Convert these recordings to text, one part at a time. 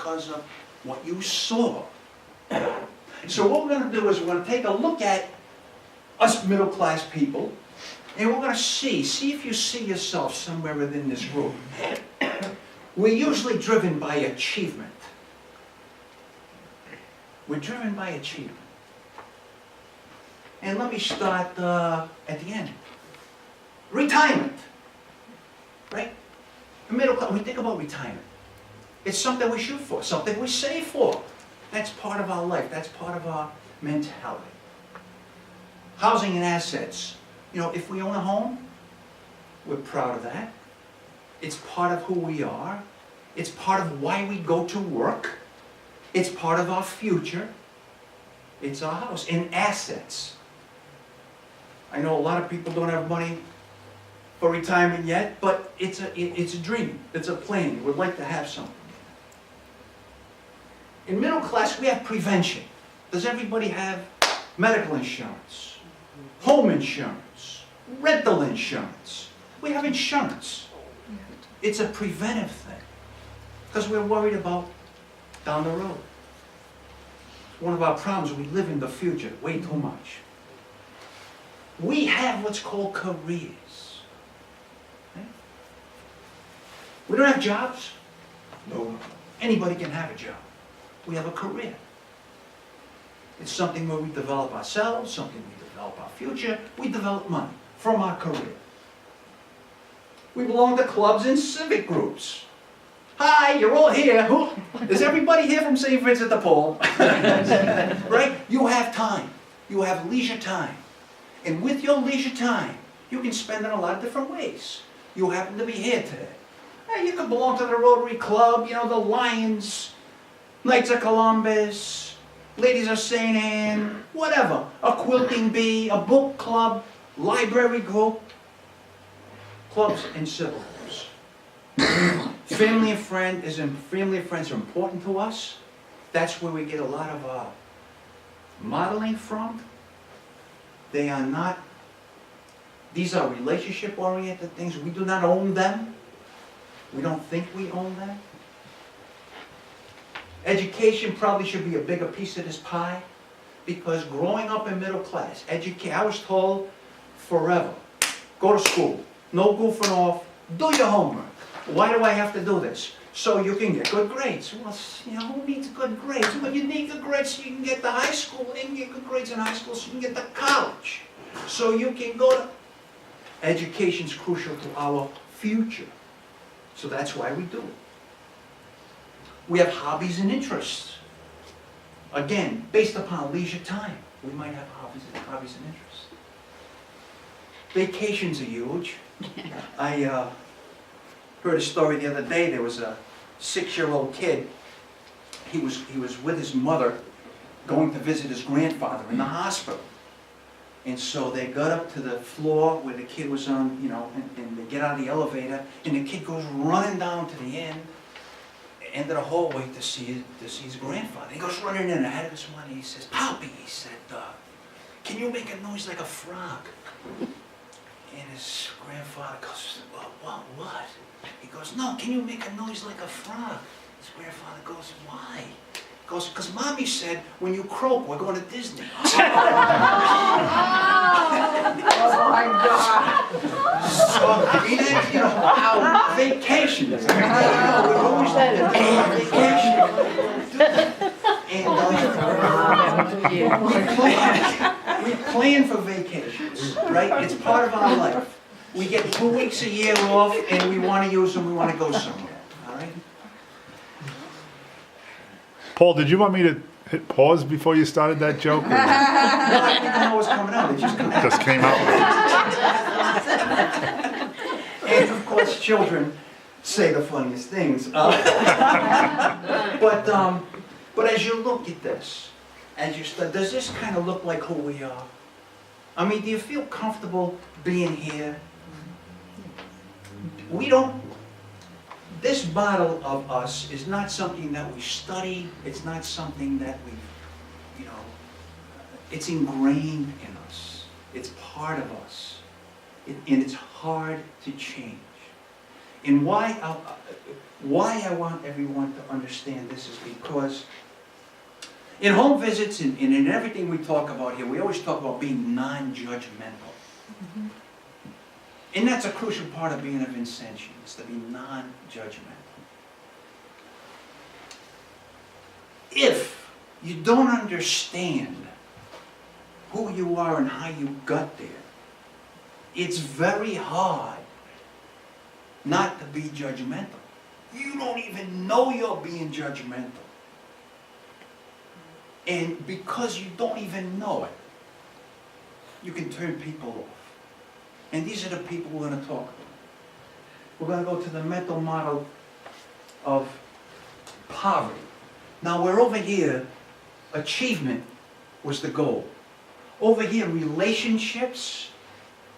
because of what you saw. So what we're going to do is we're going to take a look at us middle-class people, and we're going to see if you see yourself somewhere within this group. We're usually driven by achievement. We're driven by achievement. And let me start at the end. Retirement. Right? The middle class, we think about retirement. It's something we shoot for, something we save for. That's part of our life. That's part of our mentality. Housing and assets. You know, if we own a home, we're proud of that. It's part of who we are. It's part of why we go to work. It's part of our future. It's our house. And assets. I know a lot of people don't have money for retirement yet, but it's a dream. It's a plan. You would like to have something. In middle class, we have prevention. Does everybody have medical insurance, home insurance, rental insurance? We have insurance. It's a preventive thing because we're worried about down the road. One of our problems, we live in the future way too much. We have what's called careers. Okay? We don't have jobs. No. Anybody can have a job. We have a career. It's something where we develop ourselves, something we develop our future, we develop money from our career. We belong to clubs and civic groups. Hi, you're all here. Is everybody here from St. Vincent de Paul? Right? You have time. You have leisure time. And with your leisure time, you can spend it in a lot of different ways. You happen to be here today. Hey, you could belong to the Rotary Club, you know, the Lions, Knights of Columbus, Ladies of St. Anne, whatever. A quilting bee, a book club, library group, clubs and civil groups. Family and friends are important to us. That's where we get a lot of our modeling from. They are not, these are relationship-oriented things. We do not own them. We don't think we own them. Education probably should be a bigger piece of this pie because growing up in middle class, I was told forever, go to school, no goofing off, do your homework. Why do I have to do this? So you can get good grades. Well, you know, who needs good grades? Well, you need good grades so you can get to high school, and get good grades in high school so you can get to college. So you can go to... Education's crucial to our future. So that's why we do it. We have hobbies and interests. Again, based upon leisure time, we might have hobbies and interests. Vacations are huge. I heard a story the other day. There was a 6-year-old kid. He was with his mother going to visit his grandfather in the hospital. And so they got up to the floor where the kid was on, you know, and they get out of the elevator, and the kid goes running down to the end of the hallway to see his grandfather. He goes running in ahead of his mother. He says, "Poppy," he said, "can you make a noise like a frog?" And his grandfather goes, what? He goes, "No, can you make a noise like a frog?" His grandfather goes, "Why?" He goes, "Because Mommy said when you croak, we're going to Disney." Oh my God. So, you know, our vacations. We're always on vacation. And we plan for vacations, right? It's part of our life. We get 2 weeks a year off, and we want to use them, we want to go somewhere, all right? Paul, did you want me to hit pause before you started that joke? Or No, I didn't know it was coming out. It just came out. just came out? And of course, children say the funniest things. But as you look at this, does this kind of look like who we are? I mean, do you feel comfortable being here? This model of us is not something that we study. It's not something that we, it's ingrained in us. It's part of us. And it's hard to change. And why I want everyone to understand this is because in home visits and in everything we talk about here, we always talk about being non-judgmental. And that's a crucial part of being a Vincentian, is to be non-judgmental. If you don't understand who you are and how you got there, it's very hard not to be judgmental. You don't even know you're being judgmental. And because you don't even know it, you can turn people off. And these are the people we're going to talk about. We're going to go to the mental model of poverty. Now we're over here, achievement was the goal. Over here, relationships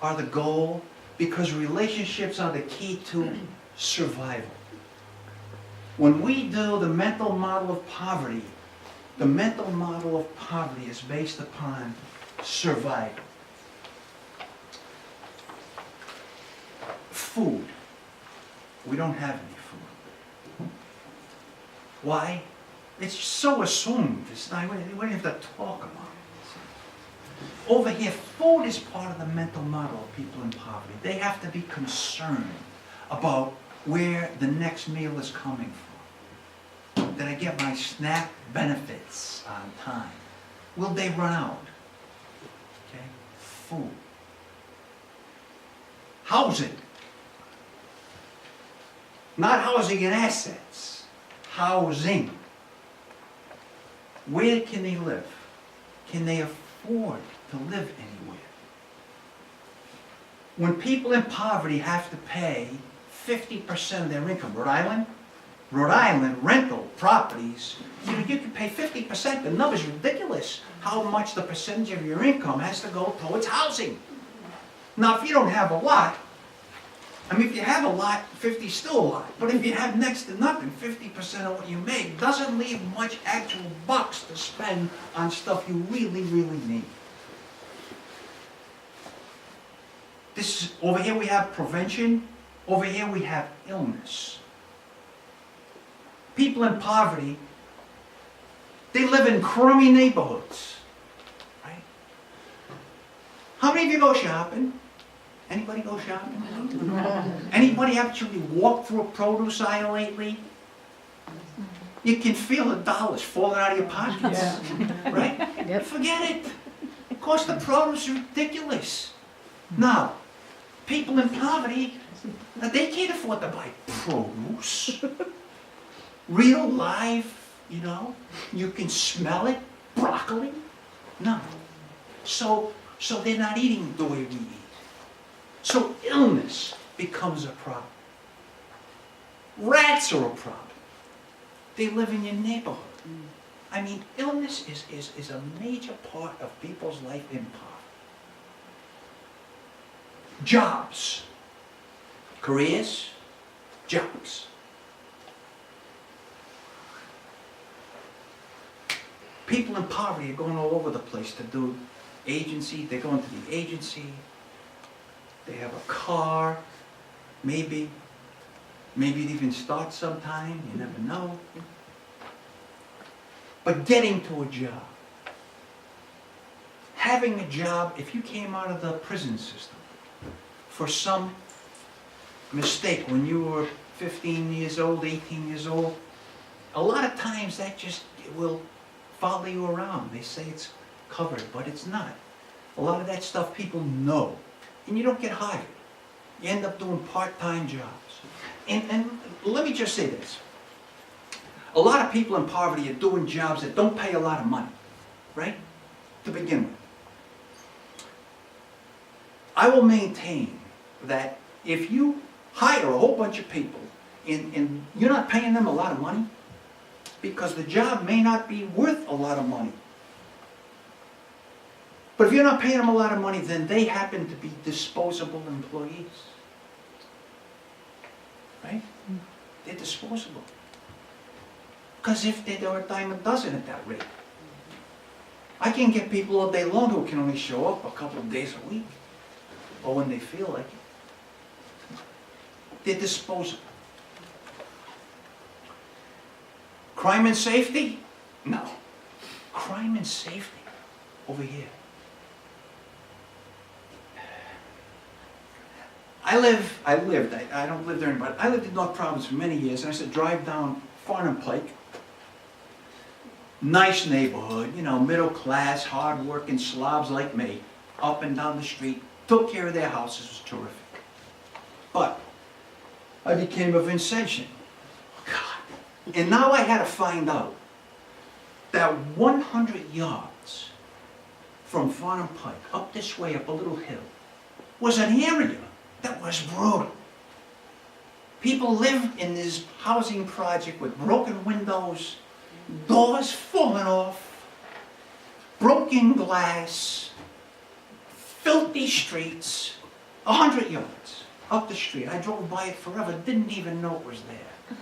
are the goal because relationships are the key to survival. When we do the mental model of poverty, the mental model of poverty is based upon survival. Food. We don't have any food. Why? It's so assumed. It's not, we don't have to talk about it. Over here, food is part of the mental model of people in poverty. They have to be concerned about where the next meal is coming from. Did I get my SNAP benefits on time? Will they run out? Okay, food. Housing. Not housing and assets. Housing. Where can they live? Can they afford to live anywhere? When people in poverty have to pay 50% of their income, Rhode Island rental properties, you can pay 50%. The number's ridiculous. How much the percentage of your income has to go towards housing. Now, if you don't have a lot, I mean, if you have a lot, 50 is still a lot. But if you have next to nothing, 50% of what you make doesn't leave much actual bucks to spend on stuff you really, really need. Over here we have prevention. Over here we have illness. People in poverty, they live in crummy neighborhoods. Right? How many of you go shopping? Anybody go shopping? Anybody actually walk through a produce aisle lately? You can feel the dollars falling out of your pockets, right? Yep. Forget it. Of course, the produce is ridiculous. Now, people in poverty, they can't afford to buy produce. Real life, you can smell it. Broccoli? No. So they're not eating the way we eat. So illness becomes a problem. Rats are a problem. They live in your neighborhood. I mean, illness is a major part of people's life in poverty. Jobs. Careers, jobs. People in poverty are going all over the place to do agency. They're going to the agency. They have a car, maybe it even starts sometime, you never know. But getting to a job, having a job, if you came out of the prison system for some mistake when you were 15 years old, 18 years old, a lot of times that just will follow you around. They say it's covered, but it's not. A lot of that stuff people know. And you don't get hired. You end up doing part-time jobs. And let me just say this. A lot of people in poverty are doing jobs that don't pay a lot of money, right? To begin with. I will maintain that if you hire a whole bunch of people and you're not paying them a lot of money, because the job may not be worth a lot of money. But if you're not paying them a lot of money, then they happen to be disposable employees. Right? They're disposable. Because if they were a dime a dozen at that rate, I can get people all day long who can only show up a couple of days a week, or when they feel like it. They're disposable. Crime and safety? No. Crime and safety over here. I don't live there anymore, but I lived in North Providence for many years, and I used to drive down Farnham Pike. Nice neighborhood, you know, middle class, hard-working slobs like me, up and down the street, took care of their houses, was terrific. But I became a Vincentian. God. And now I had to find out that 100 yards from Farnham Pike, up this way, up a little hill, was an area that was brutal. People lived in this housing project with broken windows, doors falling off, broken glass, filthy streets, 100 yards up the street. I drove by it forever, didn't even know it was there,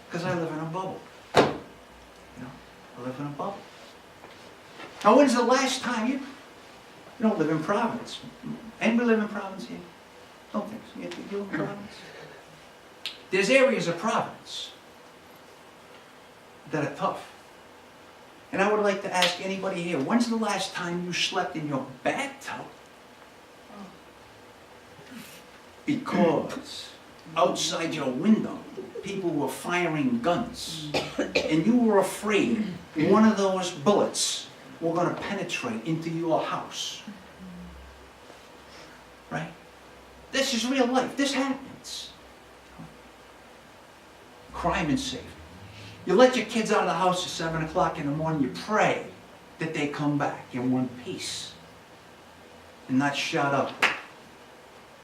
because I live in a bubble. You know, I live in a bubble. Now, when's the last time you don't live in Providence? Anybody live in Providence here? Don't think so. You live in Providence? There's areas of Providence that are tough. And I would like to ask anybody here, when's the last time you slept in your bathtub? Because outside your window, people were firing guns, and you were afraid one of those bullets were going to penetrate into your house. Right? This is real life. This happens. Crime and safety. You let your kids out of the house at 7 o'clock in the morning, you pray that they come back in one piece and not shot up